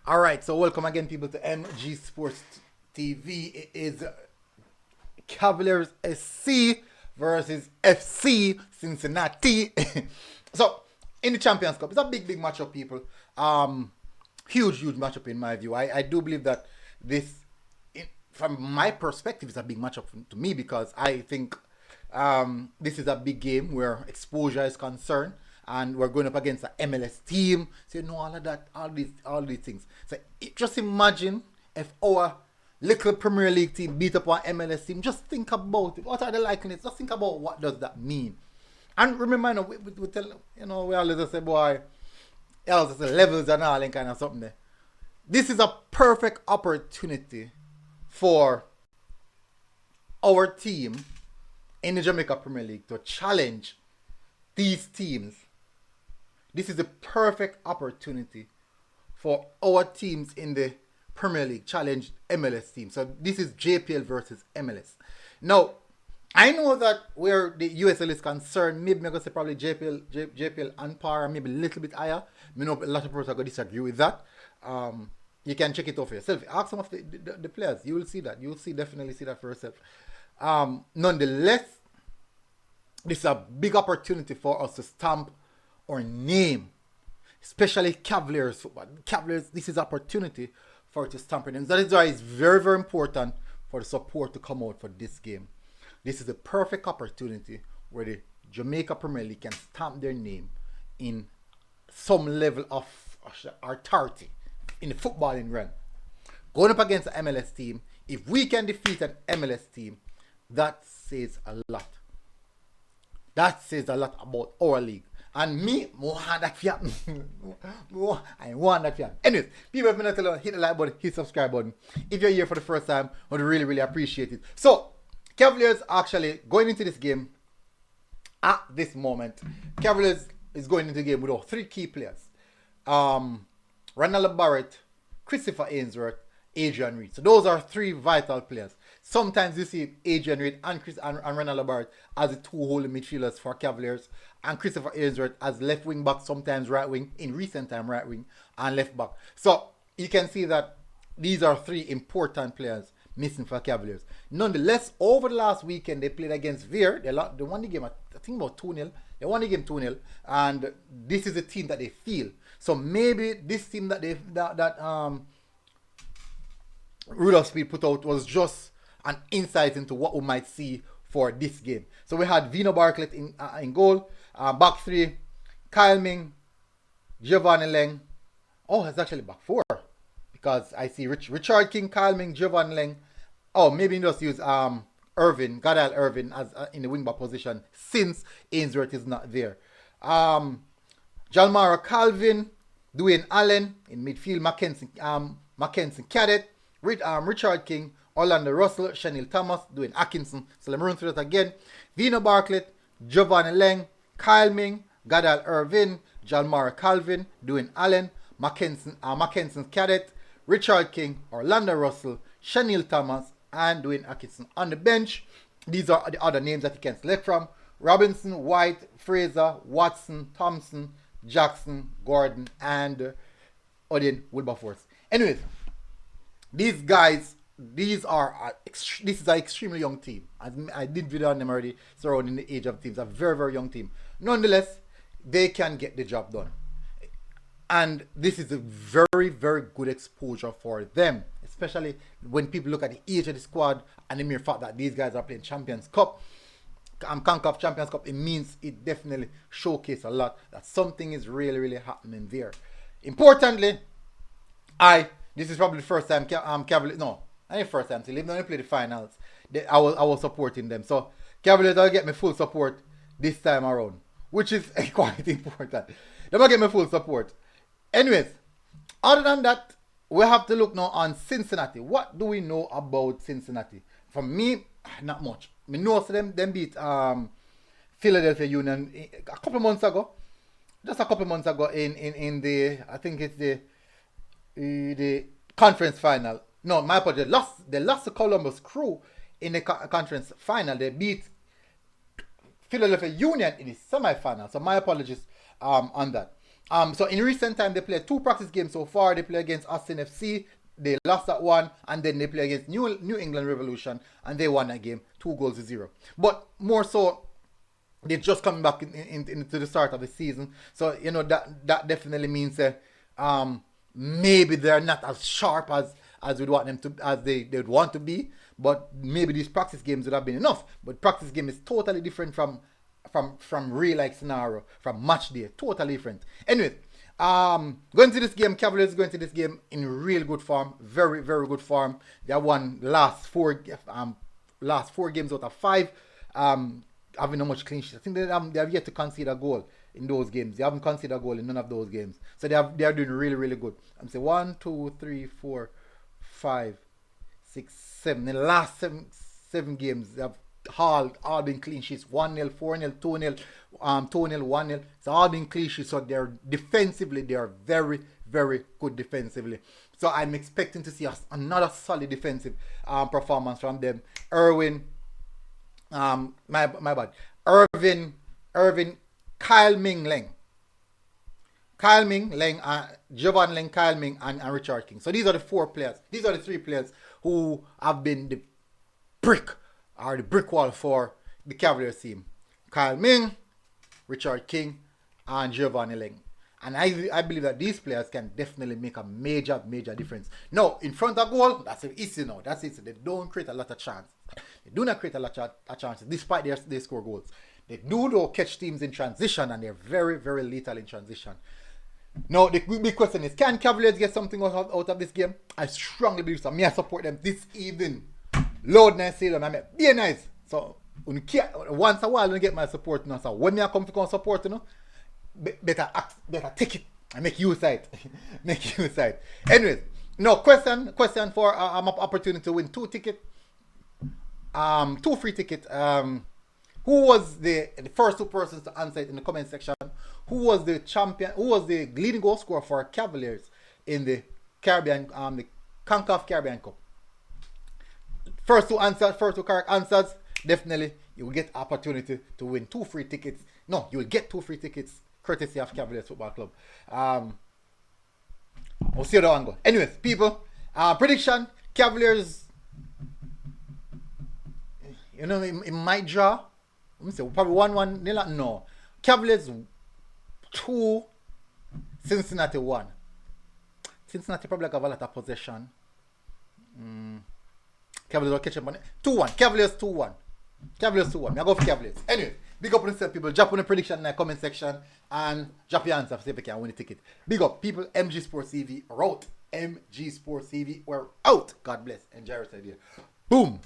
All right, so welcome again, people, to MG Sports TV. It is Cavaliers SC versus FC Cincinnati. So, in the Champions Cup, it's a big matchup, people. Huge matchup in my view. I do believe that this, from my perspective, is a big matchup to me because I think this is a big game where exposure is concerned, and we're going up against an MLS team. So you know all of that, all these things. So just imagine if our little Premier League team beat up our MLS team. Just think about it. What are the likenesses? Just think about what does that mean. And remember, we tell, we always just say, boy, else the levels and all and kind of something there. This is a perfect opportunity for our team in the Jamaica Premier League to challenge these teams. This is the perfect opportunity for our teams in the Premier League challenge MLS teams. So this is JPL versus MLS. Now, I know that where the USL is concerned, maybe I'm going to say probably JPL on par, maybe a little bit higher. I know a lot of people are going to disagree with that. You can check it out for yourself. Ask some of the players. You will see that. You will definitely see that for yourself. Nonetheless, this is a big opportunity for us to stamp our name, especially Cavaliers football. Cavaliers, this is opportunity for it to stamp our name. That is why it's very important for the support to come out for this game. This is a perfect opportunity where the Jamaica Premier League can stamp their name in some level of authority in the footballing realm. Going up against an MLS team, if we can defeat an MLS team, that says a lot. That says a lot about our league. And me, I want that to happen. I want that to happen. Anyways, people have been telling you, hit the like button, hit the subscribe button. If you're here for the first time, I would really appreciate it. So, Cavaliers actually going into this game at this moment. Cavaliers is going into the game with 3 key players. Ronald Barrett, Christopher Ainsworth, Adrian Reed. So those are 3 vital players. Sometimes you see Adrian Reed and Ronald Barrett as the 2 holding midfielders for Cavaliers, and Christopher Ainsworth as left wing back, sometimes right wing, in recent time right wing and left back. So you can see that these are 3 important players missing for Cavaliers. Nonetheless, over the last weekend they played against Veer. They won the game, I think about 2-0. They won the game 2-0, and this is the team that they feel. So maybe this team that Rudolph Speed put out was just an insight into what we might see for this game. So we had Vino Bartlett in goal, back 3, Kyle Ming, Giovanni Leng. Oh, it's actually back 4 because I see Richard King, Kyle Ming, Giovanni Leng. Oh, maybe just use Gadal Irvin as in the wing back position since Ainsworth is not there. Jalmara Calvin, Dwayne Allen in midfield, Mackenzie Cadet, Richard King, Orlando Russell, Chanel Thomas, Dwayne Atkinson. So let me run through that again. Vino Bartlett, Giovanni Leng, Kyle Ming, Gadal Irvin, Jalmara Calvin, Dwayne Allen, Mackenzie Cadet, Richard King, Orlando Russell, Chanel Thomas, and Dwayne Atkinson. On the bench, these are the other names that you can select from: Robinson, White, Fraser, Watson, Thompson, Jackson, Gordon, and Odin Wilberforce. Anyways, these guys, this is an extremely young team. I did video on them already, surrounding the age of teams. A very young team. Nonetheless, they can get the job done. And this is a very good exposure for them, especially when people look at the age of the squad and the mere fact that these guys are playing Champions Cup. Concacaf Champions Cup, it means it definitely showcases a lot that something is really happening there. Importantly, this is probably the first time Cavaliers, no, not the first time, so even though they play the finals, I was supporting them. So Cavaliers will get me full support this time around, which is quite important. They will get me full support. Anyways, other than that, we have to look now on Cincinnati. What do we know about Cincinnati? For me, not much. I know them beat Philadelphia Union a couple months ago. Just a couple months ago in the, I think it's the conference final. No, my apologies. They lost to Columbus Crew in the conference final. They beat Philadelphia Union in the semi-final. So my apologies on that. So in recent time, they played 2 practice games so far. They play against Austin FC. They lost that one, and then they play against New England Revolution, and they won that game 2-0. But more so, they're just coming back into the start of the season. So that definitely means maybe they're not as sharp as we'd want them to, as they'd want to be. But maybe these practice games would have been enough. But practice game is totally different from real life scenario, from match day, totally different. Anyways, going to this game, Cavaliers going to this game in real good form, very very good form. They have won last four games out of 5. Having not much clean sheet. I think they have yet to concede a goal in those games. They haven't conceded a goal in none of those games, so they are doing really really good. I'm saying 1, 2, 3, 4, 5, 6, 7. In the last seven games, they have all been clean sheets. 1-0, 4-0, 2-0, 2-0, 1-0. It's all been clean sheets. So they're defensively, they are very, very good defensively. So I'm expecting to see another solid defensive performance from them. My bad. Kyle Ming Leng, Jovan Leng, Kyle Ming, and Richard King. So these are the 4 players. These are the 3 players who have been the brick wall for the Cavaliers team. Kyle Ming, Richard King, and Giovanni Leng. And I believe that these players can definitely make a major difference. Now, in front of goal, that's easy now. That's easy. They don't create a lot of chance. They do not create a lot of chances, despite they score goals. They do though catch teams in transition, and they're very, very lethal in transition. Now, the big question is, can Cavaliers get something out of this game? I strongly believe so. I support them this evening. Lord nice see them. Be nice. So once a while, I get my support. So when I come to support, better take it and make use of it. Make use of it. Anyways, no question for opportunity to win 2 tickets. 2 free tickets. Who was the first 2 persons to answer it in the comment section? Who was the champion? Who was the leading goal scorer for Cavaliers in the Caribbean, the Concacaf Caribbean Cup? First 2 correct answers, definitely you will get opportunity to win 2 free tickets. No, you will get 2 free tickets courtesy of Cavaliers Football Club. We'll see how that one go. Anyways, people, prediction: Cavaliers. It might draw. Let me say probably 1-1. No, Cavaliers 2, Cincinnati 1. Cincinnati probably have a lot of possession. Cavaliers will catch up on it. 2-1. Cavaliers 2-1. Cavaliers 2-1. I go for Cavaliers. Anyway, big up on yourself, people. Drop on the prediction in the comment section and drop your answer to see if you can win the ticket. Big up, people. MG Sports TV, we're out. MG Sports TV, we're out. God bless. Enjoy your day. Boom.